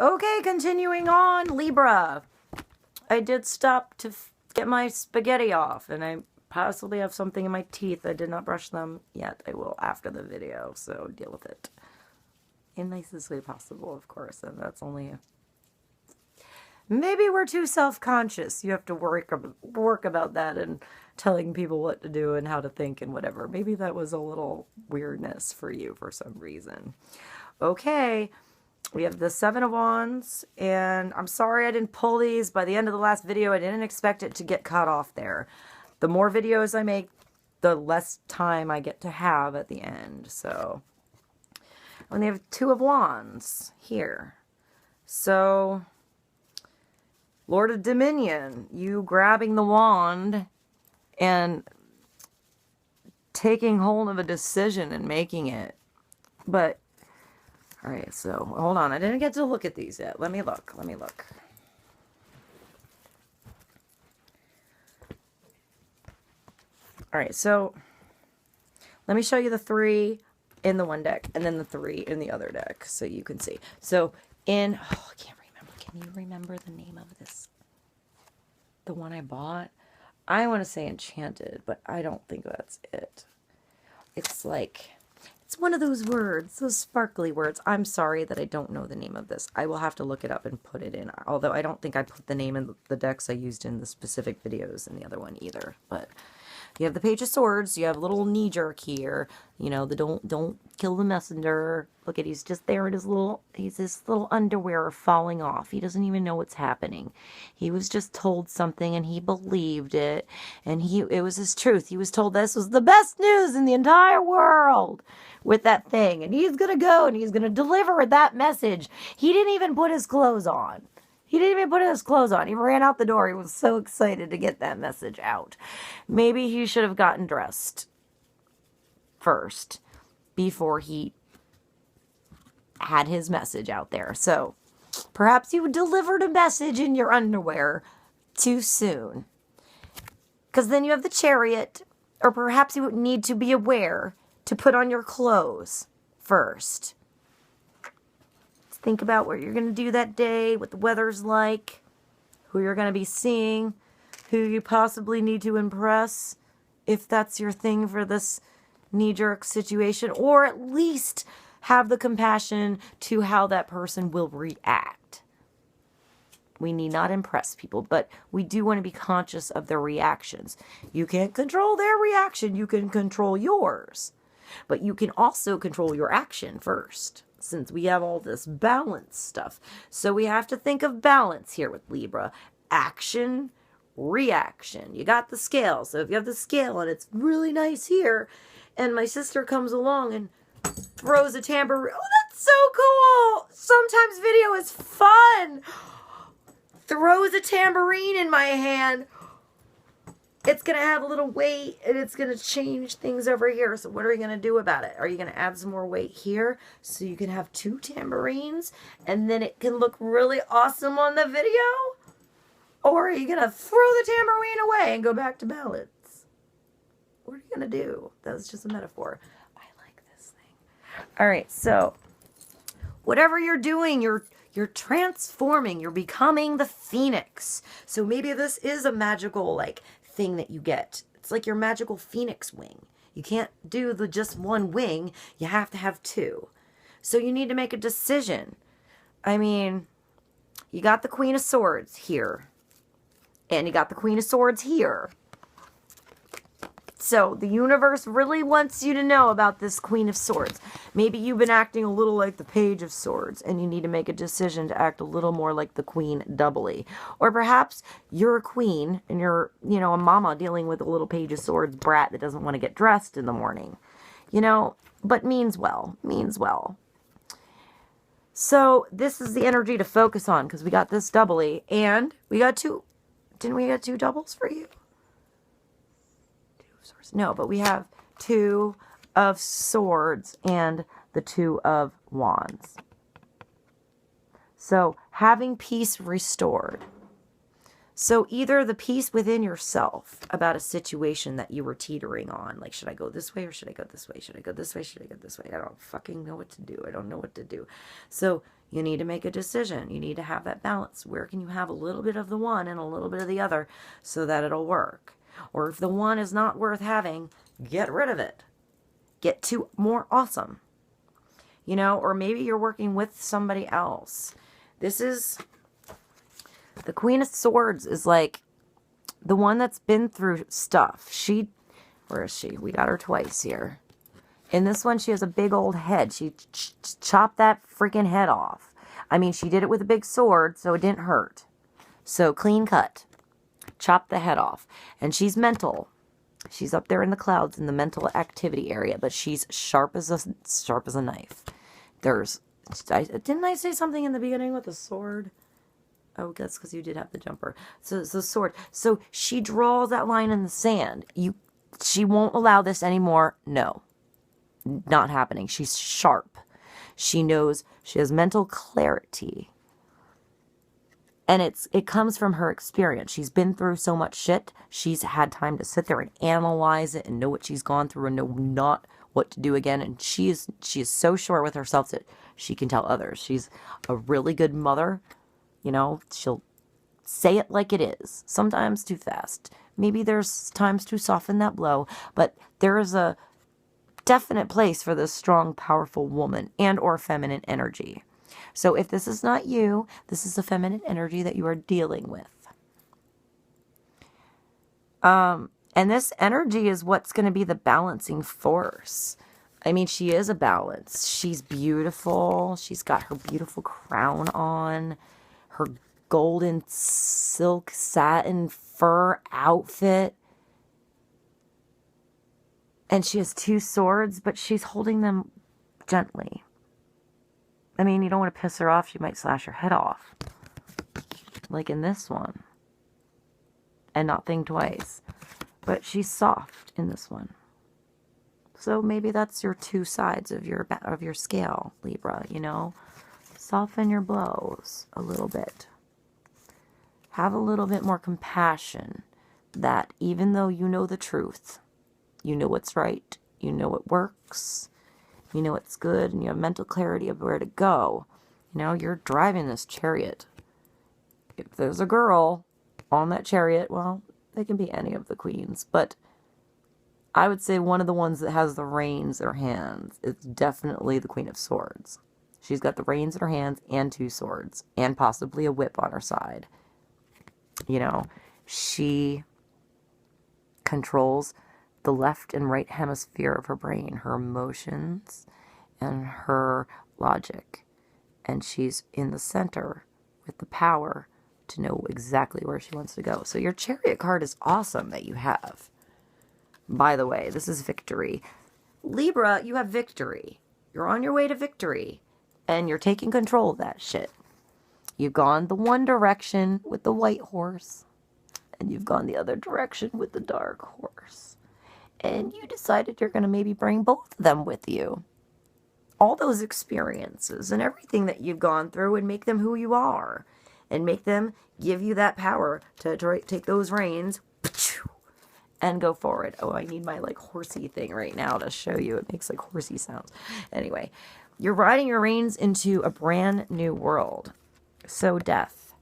Okay, continuing on, Libra. I did stop to get my spaghetti off, and I possibly have something in my teeth. I did not brush them yet. I will after the video, so deal with it. In the nicest way possible, of course, and that's only... Maybe we're too self-conscious. You have to work about that and telling people what to do and how to think and whatever. Maybe that was a little weirdness for you for some reason. Okay, we have the Seven of Wands, and I'm sorry I didn't pull these. By the end of the last video, I didn't expect it to get cut off there. The more videos I make, the less time I get to have at the end. So, and they have Two of Wands here. So... Lord of Dominion, you grabbing the wand and taking hold of a decision and making it. But, all right, so hold on. I didn't get to look at these yet. Let me look. Let me look. All right, so let me show you the three in the one deck and then the three in the other deck so you can see. So in, oh, I can't remember. Can you remember the name of this? The one I bought? I want to say Enchanted, but I don't think that's it. It's like, it's one of those words, those sparkly words. I'm sorry that I don't know the name of this. I will have to look it up and put it in. Although I don't think I put the name in the decks I used in the specific videos in the other one either. But you have the Page of Swords. You have a little knee-jerk here. You know, the don't kill the messenger. Look at, he's just there in his little underwear falling off. He doesn't even know what's happening. He was just told something and he believed it. And it was his truth. He was told this was the best news in the entire world with that thing. And he's going to go and he's going to deliver that message. He didn't even put his clothes on. He didn't even put his clothes on. He ran out the door. He was so excited to get that message out. Maybe he should have gotten dressed first before he had his message out there. So perhaps you delivered a message in your underwear too soon. Because then you have the Chariot. Or perhaps you would need to be aware to put on your clothes first. Think about what you're going to do that day, what the weather's like, who you're going to be seeing, who you possibly need to impress, if that's your thing for this knee-jerk situation, or at least have the compassion to how that person will react. We need not impress people, but we do want to be conscious of their reactions. You can't control their reaction. You can control yours, but you can also control your action first. Since we have all this balance stuff. So we have to think of balance here with Libra. Action, reaction. You got the scale. So if you have the scale and it's really nice here, and my sister comes along and throws a tambourine. Oh, that's so cool. Sometimes video is fun. Throws a tambourine in my hand. It's going to have a little weight, and it's going to change things over here. So what are you going to do about it? Are you going to add some more weight here so you can have two tambourines, and then it can look really awesome on the video? Or are you going to throw the tambourine away and go back to balance? What are you going to do? That was just a metaphor. I like this thing. All right, so whatever you're doing, you're transforming. You're becoming the phoenix. So maybe this is a magical, like, thing that you get. It's like your magical phoenix wing. You can't do the just one wing. You have to have two. So you need to make a decision. I mean, you got the Queen of Swords here. And you got the Queen of Swords here. So the universe really wants you to know about this Queen of Swords. Maybe you've been acting a little like the Page of Swords and you need to make a decision to act a little more like the Queen doubly. Or perhaps you're a queen and you're, you know, a mama dealing with a little Page of Swords brat that doesn't want to get dressed in the morning. You know, but means well, means well. So this is the energy to focus on because we got this doubly and we got two. Didn't we get two doubles for you? No, but we have Two of Swords and the Two of Wands. So having peace restored. So either the peace within yourself about a situation that you were teetering on, like, should I go this way or should I go this way? Should I go this way? Should I go this way? I don't fucking know what to do. I don't know what to do. So You need to make a decision. You need to have that balance. Where can you have a little bit of the one and a little bit of the other so that it'll work? Or if the one is not worth having, get rid of it. Get to more awesome. You know, or maybe you're working with somebody else. This is, the Queen of Swords is like the one that's been through stuff. Where is she? We got her twice here. In this one, she has a big old head. She chopped that freaking head off. I mean, she did it with a big sword, so it didn't hurt. So, clean cut. Chop the head off. And she's mental. She's up there in the clouds in the mental activity area, but she's sharp as a knife. Didn't I say something in the beginning with the sword? Oh, that's because you did have the jumper. So sword. So she draws that line in the sand. She won't allow this anymore. No. Not happening. She's sharp. She knows. She has mental clarity. And it comes from her experience. She's been through so much shit. She's had time to sit there and analyze it and know what she's gone through and know not what to do again. And she is so sure with herself that she can tell others. She's a really good mother. You know, she'll say it like it is. Sometimes too fast. Maybe there's times to soften that blow. But there is a definite place for this strong, powerful woman and or feminine energy. So if this is not you, this is a feminine energy that you are dealing with. And this energy is what's going to be the balancing force. I mean, she is a balance. She's beautiful. She's got her beautiful crown on. Her golden silk satin fur outfit. And she has two swords, but she's holding them gently. I mean, you don't want to piss her off. She might slash her head off. Like in this one. And not think twice. But she's soft in this one. So maybe that's your two sides of your scale, Libra, you know. Soften your blows a little bit. Have a little bit more compassion that even though you know the truth, you know what's right, you know what works, you know what's good, and you have mental clarity of where to go. You know, you're driving this chariot. If there's a girl on that chariot, well, they can be any of the queens, but I would say one of the ones that has the reins in her hands is definitely the Queen of Swords. She's got the reins in her hands and two swords, and possibly a whip on her side. You know, she controls the left and right hemisphere of her brain, her emotions and her logic. And she's in the center with the power to know exactly where she wants to go. So your chariot card is awesome that you have. By the way, this is victory. Libra, you have victory. You're on your way to victory. And you're taking control of that shit. You've gone the one direction with the white horse. And you've gone the other direction with the dark horse. And you decided you're going to maybe bring both of them with you. All those experiences and everything that you've gone through and make them who you are. And make them give you that power to take those reins and go forward. Oh, I need my like horsey thing right now to show you. It makes like horsey sounds. Anyway, you're riding your reins into a brand new world. So death.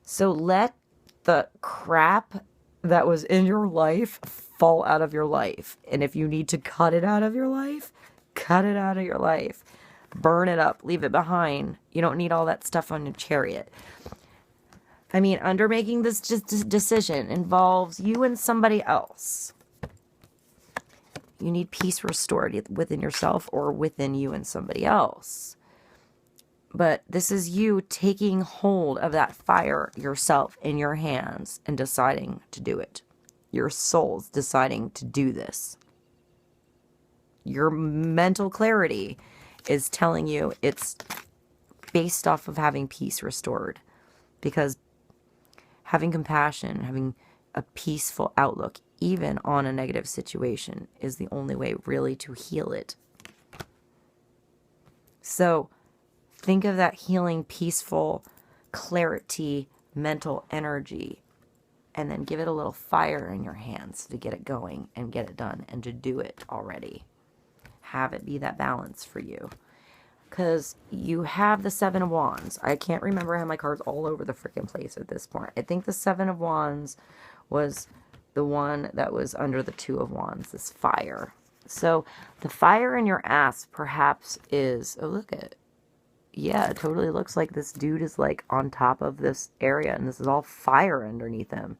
So let the crap that was in your life fall out of your life. And if you need to cut it out of your life, cut it out of your life. Burn it up. Leave it behind. You don't need all that stuff on your chariot. I mean, making this decision involves you and somebody else. You need peace restored within yourself or within you and somebody else. But this is you taking hold of that fire yourself in your hands and deciding to do it. Your soul's deciding to do this. Your mental clarity is telling you it's based off of having peace restored. Because having compassion, having a peaceful outlook, even on a negative situation, is the only way really to heal it. So think of that healing, peaceful, clarity, mental energy, and then give it a little fire in your hands to get it going and get it done and to do it already. Have it be that balance for you. because you have the Seven of Wands. I can't remember. I have my cards all over the freaking place at this point. I think the Seven of Wands was the one that was under the Two of Wands, this fire. So the fire in your ass perhaps is, oh, look at it. Yeah, it totally looks like this dude is like on top of this area and this is all fire underneath him.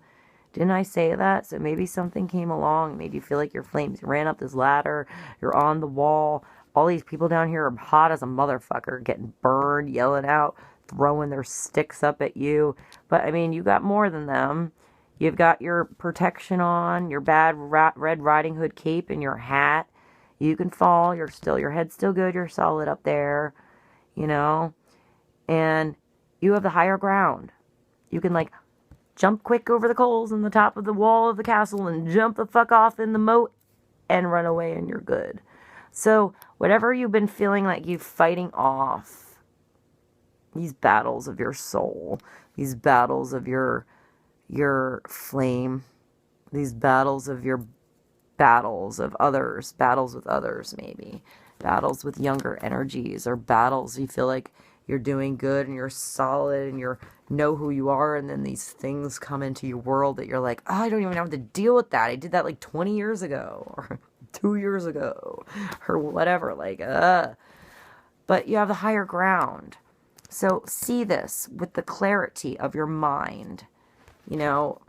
Didn't I say that? So maybe something came along, made you feel like you're flames. You ran up this ladder, you're on the wall. All these people down here are hot as a motherfucker, getting burned, yelling out, throwing their sticks up at you. But I mean, you got more than them. You've got your protection on, your bad Red Riding Hood cape and your hat. You can fall, your head's still good, you're solid up there, you know? And you have the higher ground. You can like jump quick over the coals on the top of the wall of the castle and jump the fuck off in the moat and run away and you're good. So whatever you've been feeling like you fighting off, these battles of your soul, these battles of your flame, these battles of your battles of others, battles with others maybe, battles with younger energies, or battles you feel like you're doing good and you're solid and you know who you are, and then these things come into your world that you're like, oh, I don't even have to deal with that. I did that like 20 years ago or 2 years ago or whatever, like, but you have the higher ground. So see this with the clarity of your mind, you know,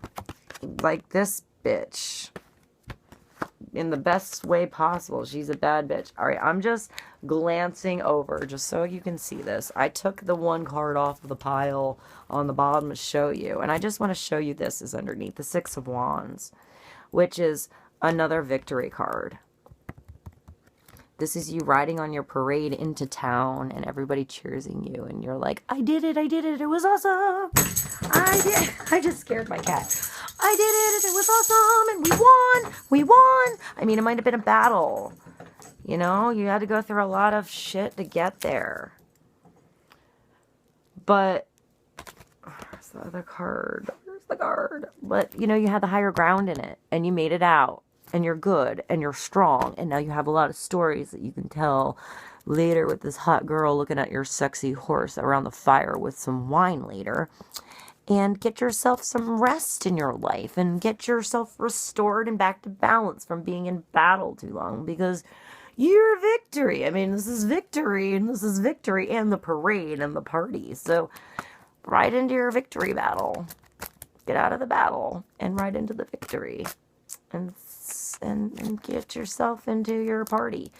like this bitch, in the best way possible. She's a bad bitch. All right, I'm just glancing over just so you can see this. I took the one card off of the pile on the bottom to show you, and I just want to show you this is underneath the Six of Wands, which is another victory card. This is you riding on your parade into town and everybody cheersing you and you're like, I did it, it was awesome. I just scared my cat. I did it was awesome, and we won. I mean, it might have been a battle. You know, you had to go through a lot of shit to get there. But, where's the other card? Where's the card? But, you know, you had the higher ground in it, and you made it out. And you're good, and you're strong, and now you have a lot of stories that you can tell later with this hot girl looking at your sexy horse around the fire with some wine later. And get yourself some rest in your life, and get yourself restored and back to balance from being in battle too long, because you're victory. I mean, this is victory, and this is victory, and the parade, and the party. So, ride into your victory battle. Get out of the battle, and ride into the victory. And get yourself into your party.